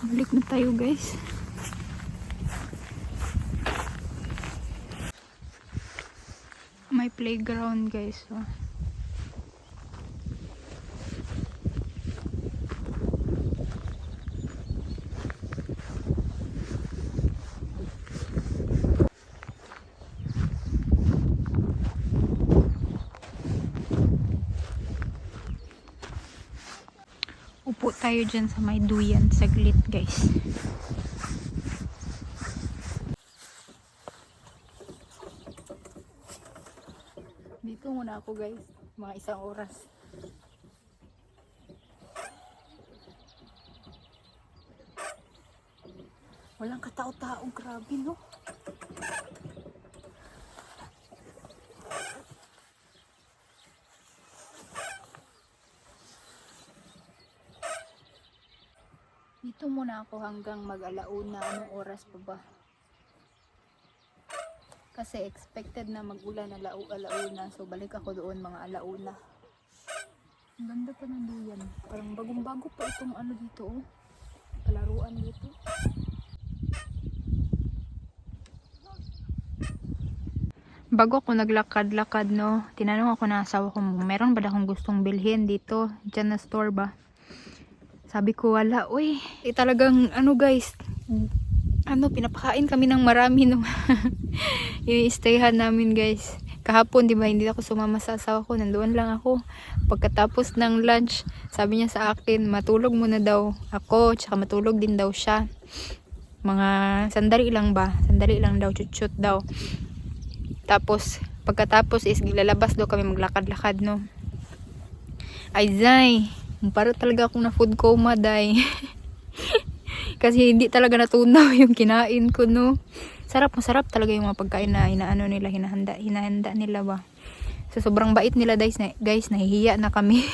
Balik na tayo guys. May playground guys. Oh. Upo tayo dyan sa may duyan saglit guys. Dito muna ako guys, mga 1 oras. Walang katao-tao, grabe no. Dito muna ako hanggang mag-alauna. Anong oras pa ba? Kasi expected na mag-ulan na alauna. So balik ako doon mga alauna. Ang ganda pa ng duyan. Parang bagong-bago pa itong ano dito oh. Palaruan dito. Bago ako naglakad-lakad no, tinanong ako na asawa ko, meron ba akong gustong bilhin dito? Diyan na store ba? Sabi ko wala, uy. Talagang ano guys, pinapakain kami ng marami no. I-stayhan namin guys. Kahapon, di ba, hindi ako sumama sa asawa ko. Nandoon lang ako. Pagkatapos ng lunch, sabi niya sa akin, matulog muna daw ako, tsaka matulog din daw siya. Mga sandali lang ba? Sandali lang daw, chut-chut daw. Tapos, pagkatapos is lalabas daw kami maglakad-lakad no. Ay, Zay. Parang talaga akong na food coma, day. Kasi hindi talaga natunaw yung kinain ko, no. Masarap talaga yung mga pagkain na inaano nila, hinahanda nila ba. So, sobrang bait nila, guys, nahihiya na kami.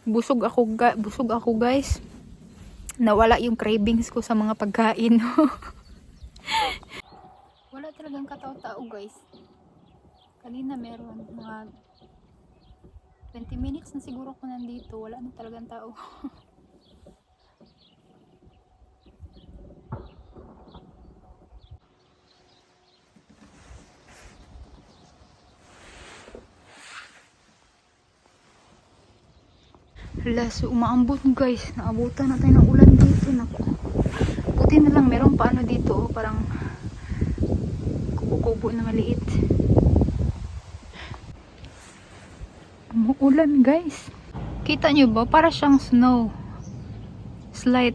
busog ako, guys. Nawala yung cravings ko sa mga pagkain, no. Wala talagang katao-tao, guys. Kanina meron mga 20 minutes na siguro ko nandito. Wala na talagang tao. Hala, so umaambot guys. Naabutan na tayo ng ulan dito. Naku. Buti na lang meron pa ano dito. Oh, parang kubo-kubo na maliit. Umuulan guys. Kita nyo ba? Para siyang snow. Slight.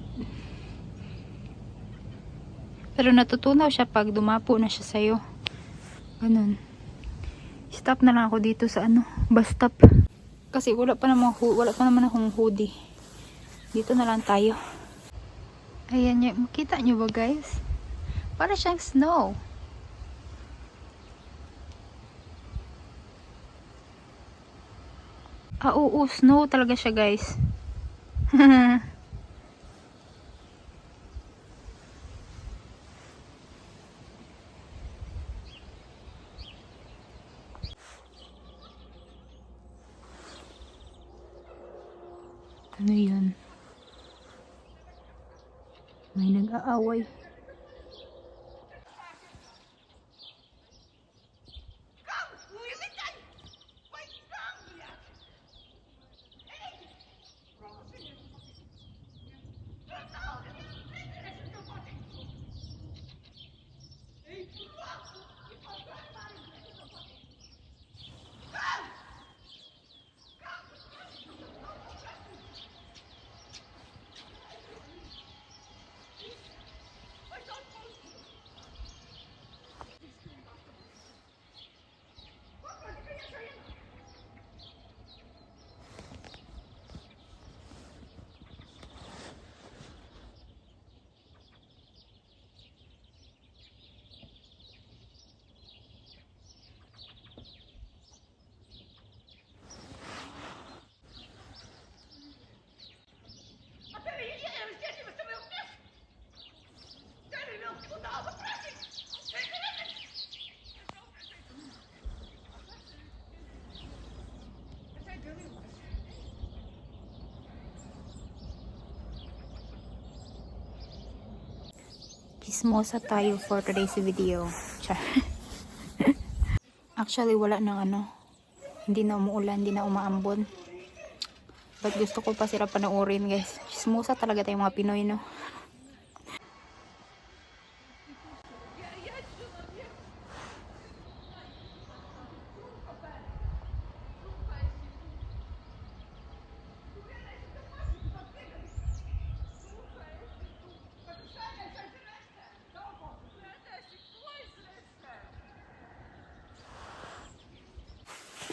Pero natutunaw siya pag dumapo na siya sa'yo. Ganun. Stop na lang ako dito sa bus stop. Kasi wala pa naman akong hoodie. Dito na lang tayo. Ayan yun. Makita nyo ba guys? Para siyang snow. Oo, snow talaga siya guys. Ano yun? May nag-aaway. Chismosa tayo for today's video. Char. Actually, wala nang ano. Hindi na umuulan, hindi na umaambon. But gusto ko pa sila panoorin, guys. Chismosa talaga tayong mga Pinoy, no?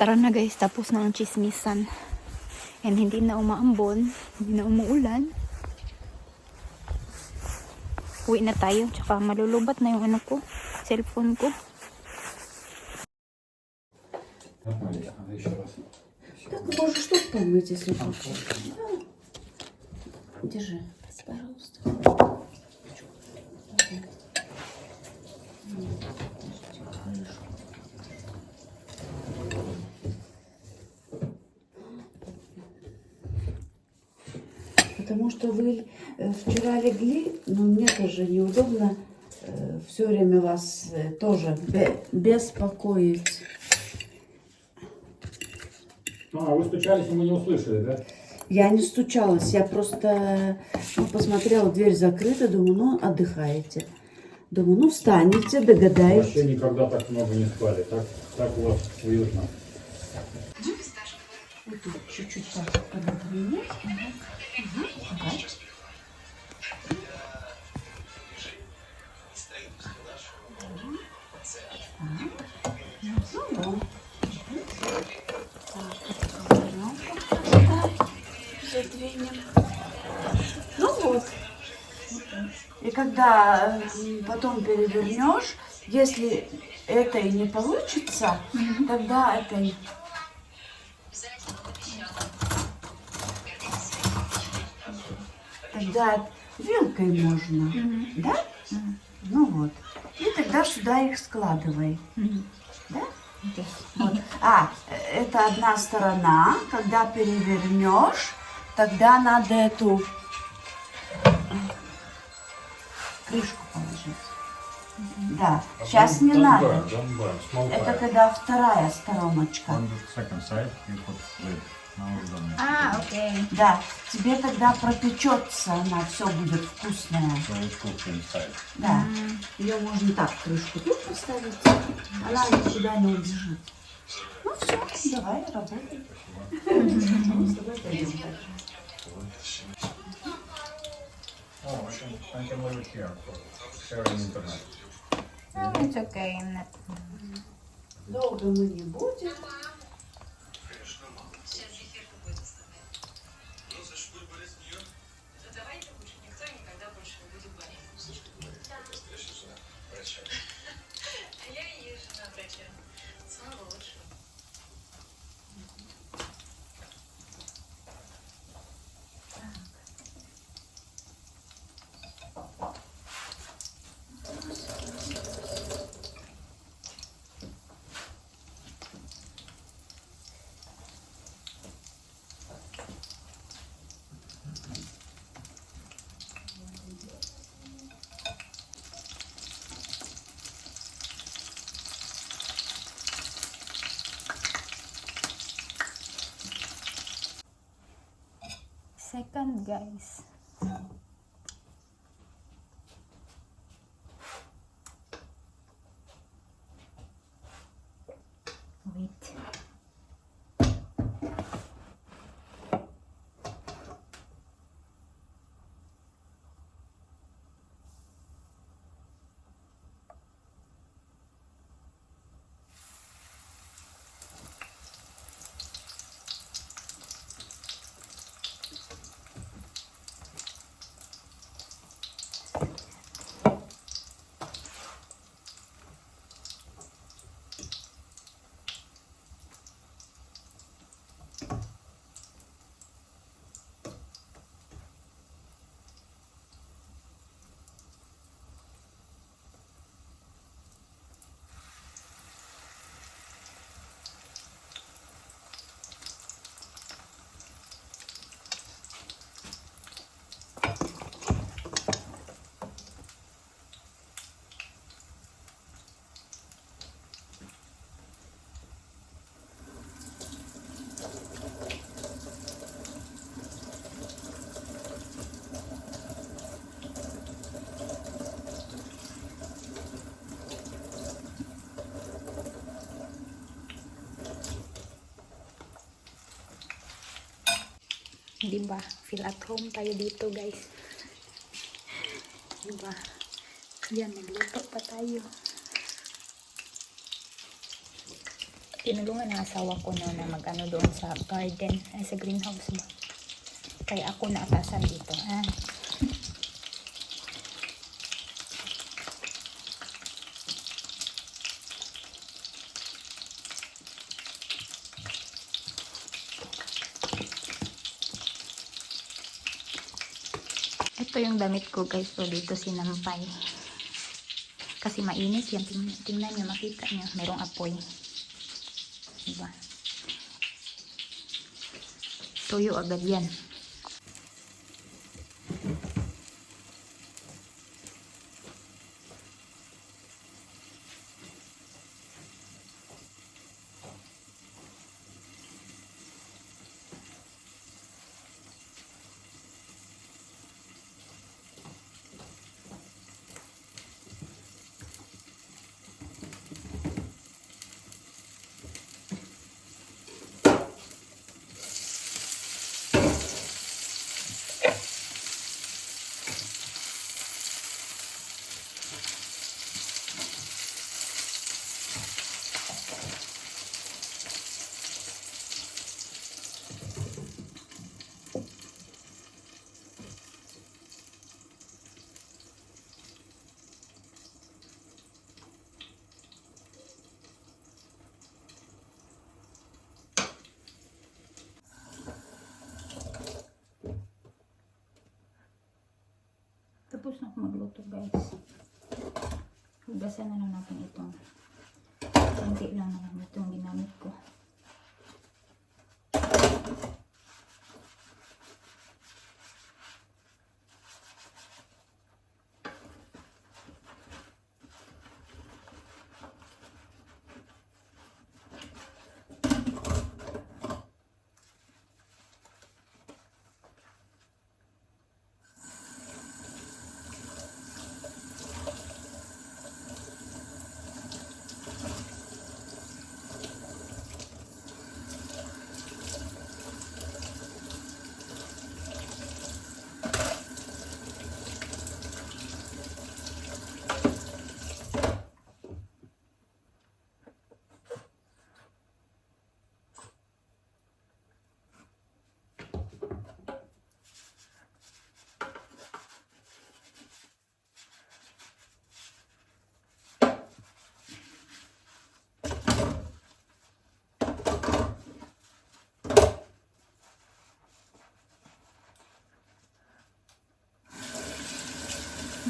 Tara na guys, tapos na ang chismisan. And hindi na umaambon, hindi na umuulan. Uwi na tayo, tsaka malulubat na yung ano ko, cellphone ko. Так, можешь тут помыть, если хочешь. Да. Держи, пожалуйста. Потому что вы вчера легли, но мне тоже неудобно все время вас тоже беспокоить. А, вы стучались, и мы не услышали, да? Я не стучалась, я просто посмотрела, дверь закрыта, думаю, ну, отдыхаете. Думаю, ну, встанете, догадаетесь. Вообще никогда так много не спали. Так у вас уютно. Вот тут чуть-чуть так пододвинуть. Ага. Задвинем. Ну вот. И когда потом перевернешь, если это и не получится, тогда это и... Тогда вилкой можно, да? Ну вот. И тогда сюда их складывай. Да? Вот. А, это одна сторона. Когда перевернешь, тогда надо эту крышку положить. Да, сейчас не надо. Это когда вторая стороночка. On the second side, you put lid. Now we're done. А, окей. Да, тебе тогда пропечется, она все будет вкусная. So it's cooked inside. Да, ее можно так, крышку тут поставить, она никуда не убежит. Ну все, давай, работай. Мы с тобой пойдем дальше. Oh, I can leave it here for sharing internet. It's okay. Долго мы не будем. Second, guys. Wait. Diba? Feel at home tayo dito, guys. Diba? Yan, nagluto pa tayo. Tinulungan ng asawa ko no, na mag-ano doon sa garden, ay sa greenhouse ba. Kaya ako naatasan dito. Ito yung damit ko guys. So dito sinampay. Kasi mainit yan. Tingnan nyo, makita nyo. Merong apoy. Diba? Tuyo agad yan. Tapos na ako magluto guys. Hugasan na lang natin itong konti lang naman itong ginamit ko.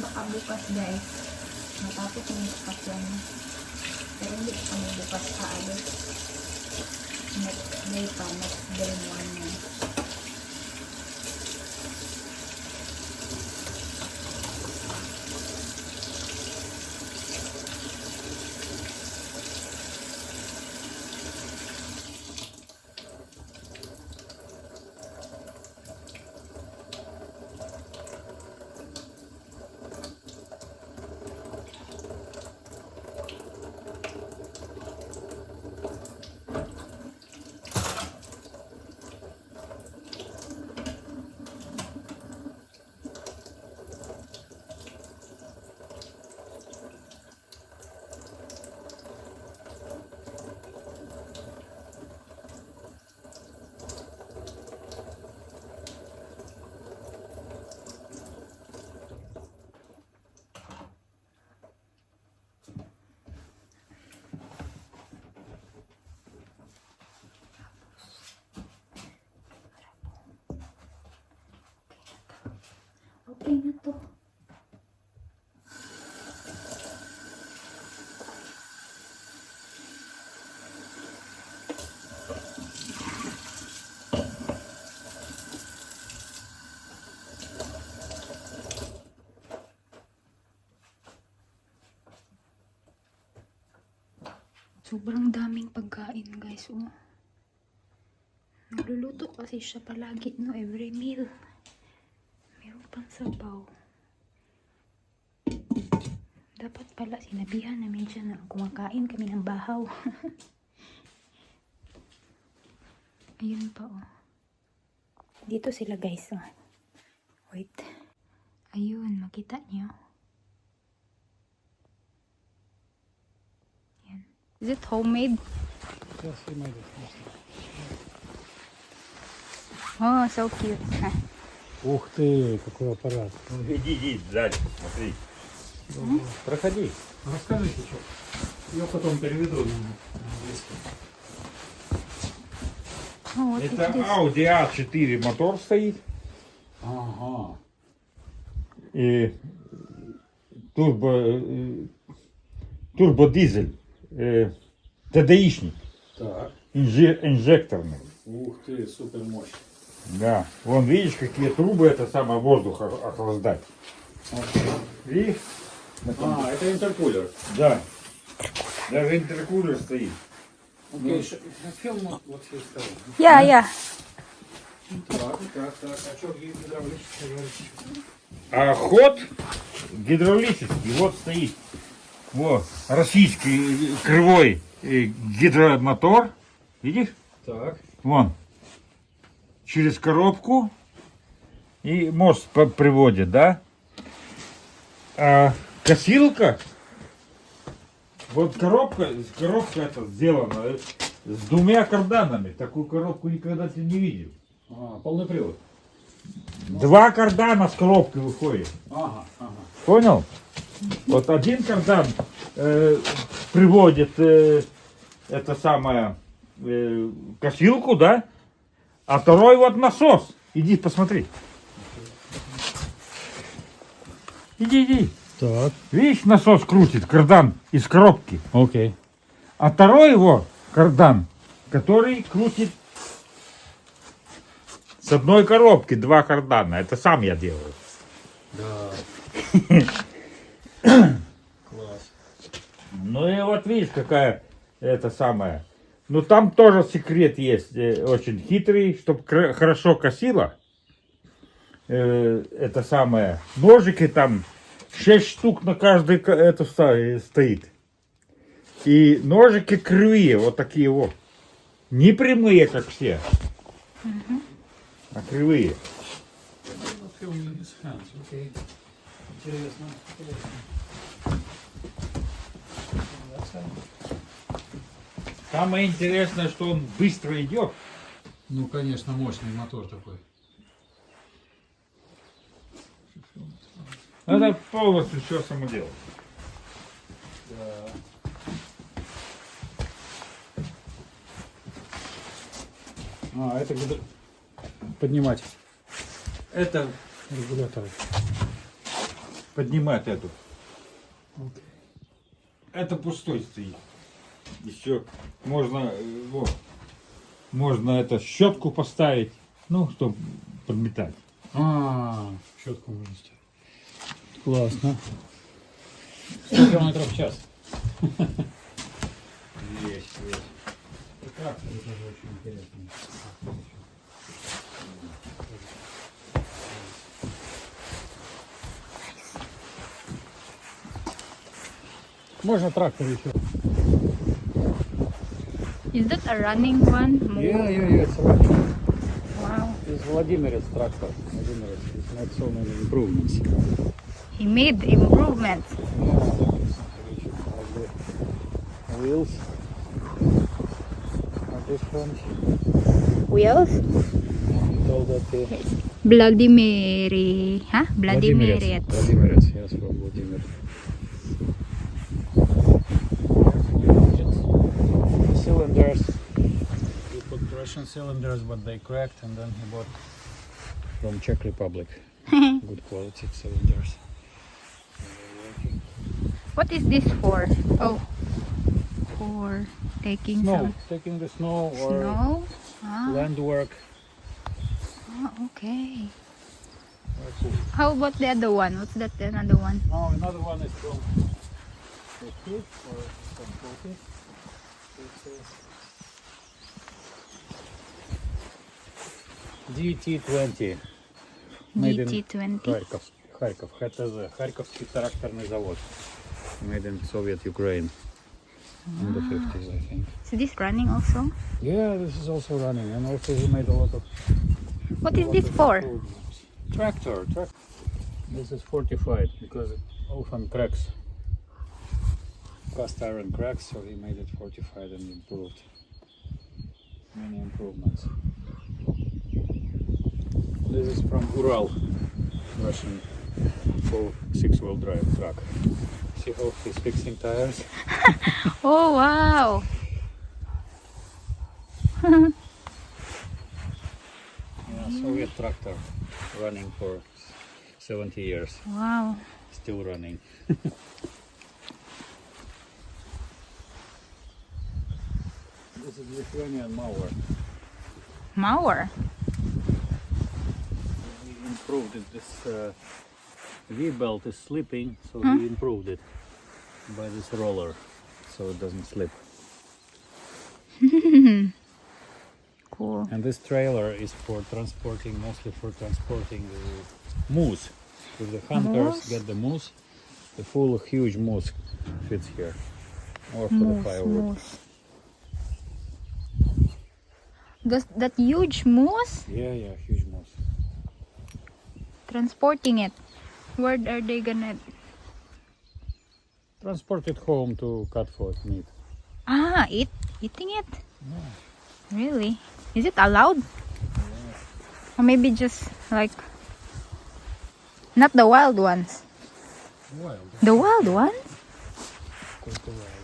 Baka bukas guys, matapos yung sasakyan. Pero hindi kami bukas aalis. Next day pa, next day morning. Okay na to. Sobrang daming pagkain guys. Oh. Nagluluto kasi siya palagi no, every meal. Meron pang sabaw. Dapat pala sinabihan namin siya na kumakain kami ng bahaw. Ayun pa oh. Dito sila guys. Oh. Wait. Ayun, makita niyo. Yan. Is it homemade? Yes, he made it. Oh, so cute. Ah. Ух ты, какой аппарат. Ну, иди, сзади, смотри. Проходи. Расскажите, что. Я потом переведу на английский. Oh, what Это is this? Audi A4 мотор стоит. Ага. И турбодизель. ТДИшник. Так. Инжекторный. Ух ты, супер мощь. Да. Вон, видишь, какие трубы это самое воздух охлаждать. Видишь? А, это интеркулер. Да. Даже интеркулер стоит. Окей, фильм вот все стало. Yeah, yeah. Так. А что гидравлический говорите? А ход гидравлический вот стоит. Вот, российский кривой гидромотор. Видишь? Так. Вон. Через коробку. И мост приводит, да? А косилка. Вот коробка это сделана с двумя карданами. Такую коробку никогда ты не видел. А, полный привод. Два кардана с коробки выходит. Ага. Понял? Вот один кардан приводит это самое косилку, да? А второй вот насос. Иди посмотри. Иди. Так. Видишь, насос крутит, кардан из коробки. Окей. А второй его кардан, который крутит с одной коробки два кардана. Это сам я делаю. Да. Класс. Ну и вот видишь, какая это самая. Ну там тоже секрет есть, очень хитрый, чтобы хорошо косило. Это самое. Ножики там 6 штук на каждый это стоит. И ножики кривые, вот такие вот. Не прямые, как все, а кривые. Film in his hands. Окей. Интересно. Самое интересное, что он быстро идет. Ну, конечно, мощный мотор такой. Это полностью все самодел. А, это поднимать Это регуляторы. поднимать эту. Окей. Это пустой стоит. Еще можно, вот, можно это щетку поставить, ну, чтобы подметать. А, щетку можно ставить. Классно. 100 километров в час. Есть. Трактор тоже очень интересный. Можно трактор еще. Is that a running one? It's right. Wow. It's Vladimire's tractor. Vladimire's. He's made so many improvements. He made improvements. The wheels are different. Wheels? All that Vladimir. Huh? Vladimir. Vladimire's, yes, from Vladimir. Cylinders. We put Russian cylinders, but they cracked, and then he bought from Czech Republic. Good quality cylinders. What is this for? Oh. For taking Snow, some taking the snow or snow? Ah, land work. okay. Very cool. How about the other one? What's that another one? Now another one is from Turkey or from Turkey. DT-20. Made in DT20. Харьков. ХТЗ. Харьковский тракторный завод. Made in Soviet Ukraine. In the 50s, I think. Is this running also? Yeah, this is also running. And also he made a lot of What is this for? Tractor. This is fortified because it often cracks. Cast iron cracks, so he made it fortified and improved. Many improvements. This is from Ural, Russian full 6-wheel drive truck. See how he's fixing tires? Oh, wow. Yeah, Soviet tractor running for 70 years, Wow. still running. This is Lithuanian mower. Mower. He improved it. This V-belt is slipping, so he improved it by this roller, so it doesn't slip. Cool. And this trailer is for transporting, mostly for transporting the moose. If the hunters Moose? get the moose, the full huge moose fits here, or for the firewood. Moose. That huge moose? Yeah, huge moose. Transporting it. Where are they gonna... Transport it home to cut for meat. Ah, eating it? Really? Is it allowed? Or maybe just like... Not the wild ones. Wild. The wild ones? Quite the wild.